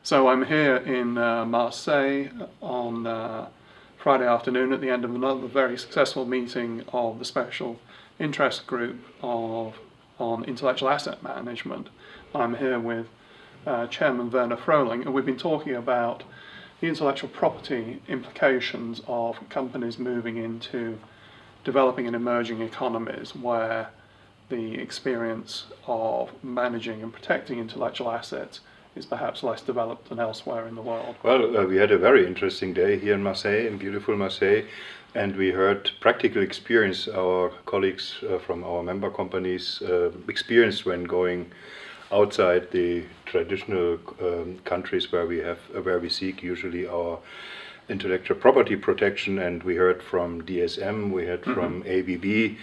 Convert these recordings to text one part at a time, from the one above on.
So I'm here in Marseille on Friday afternoon at the end of another very successful meeting of the Special Interest Group on Intellectual Asset Management. I'm here with Chairman Werner Frohling, and we've been talking about the intellectual property implications of companies moving into developing and emerging economies where the experience of managing and protecting intellectual assets is perhaps less developed than elsewhere in the world. Well, we had a very interesting day here in Marseille, in beautiful Marseille, and we heard practical experience our colleagues from our member companies experienced when going outside the traditional countries where we seek usually our intellectual property protection. And we heard from DSM, we heard from ABB,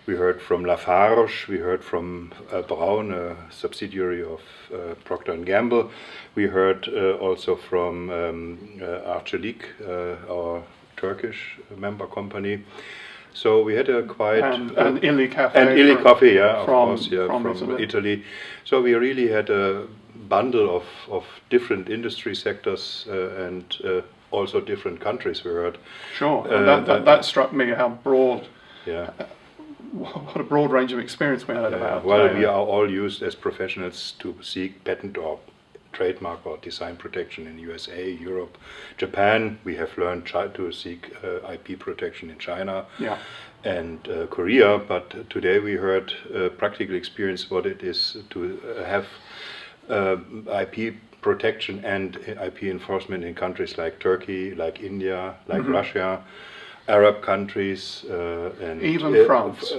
we heard from Lafarge, we heard from Braun, a subsidiary of Procter & Gamble. We heard also from Arçelik, our Turkish member company. So we had a quite... And Illy Cafe. And Illy Coffee, yeah, from Italy. So we really had a bundle of different industry sectors and also different countries we heard. Sure, and that struck me how broad... Yeah. What a broad range of experience we heard about. Well, we are all used as professionals to seek patent or trademark or design protection in USA, Europe, Japan. We have learned to seek IP protection in China and Korea. But today we heard practical experience what it is to have IP protection and IP enforcement in countries like Turkey, like India, like Russia, Arab countries, and even France.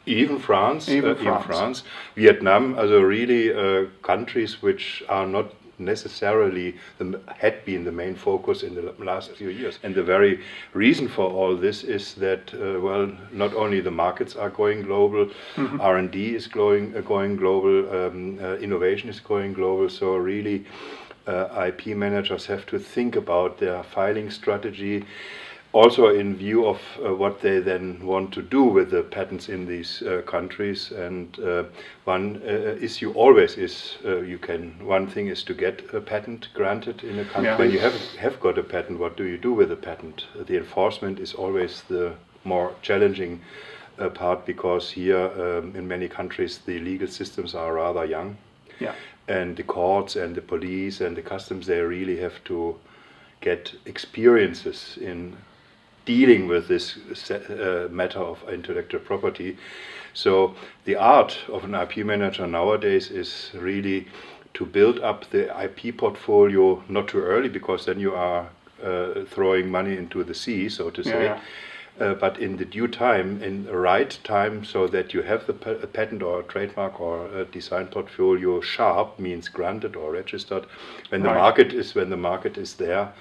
Even France, Vietnam, are really countries which are not necessarily had been the main focus in the last few years. And the very reason for all this is that well, not only the markets are going global, R&D is going global, innovation is going global. So really, IP managers have to think about their filing strategy, also in view of what they then want to do with the patents in these countries. And one issue always is one thing is to get a patent granted in a country. When you have got a patent, what do you do with the patent? The enforcement is always the more challenging part, because here in many countries the legal systems are rather young. And the courts and the police and the customs, they really have to get experiences in dealing with this matter of intellectual property. So the art of an IP manager nowadays is really to build up the IP portfolio not too early, because then you are throwing money into the sea, so to say. But in the due time, in the right time, so that you have the patent or a trademark or a design portfolio sharp, means granted or registered, when the market is there,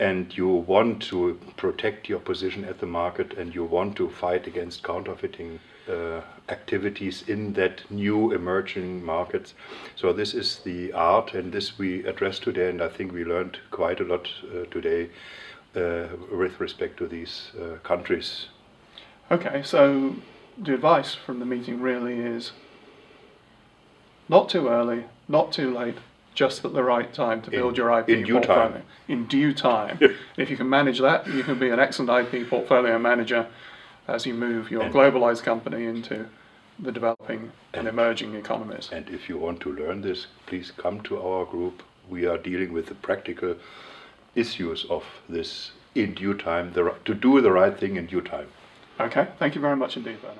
and you want to protect your position at the market, and you want to fight against counterfeiting activities in that new emerging markets. So this is the art, and this we addressed today, and I think we learned quite a lot today with respect to these countries. Okay, so the advice from the meeting really is not too early, not too late, just at the right time to build your IP portfolio. In due time. If you can manage that, you can be an excellent IP portfolio manager as you move your globalized company into the developing and emerging economies. And if you want to learn this, please come to our group. We are dealing with the practical issues of this in due time, to do the right thing in due time. Okay, thank you very much indeed, Werner.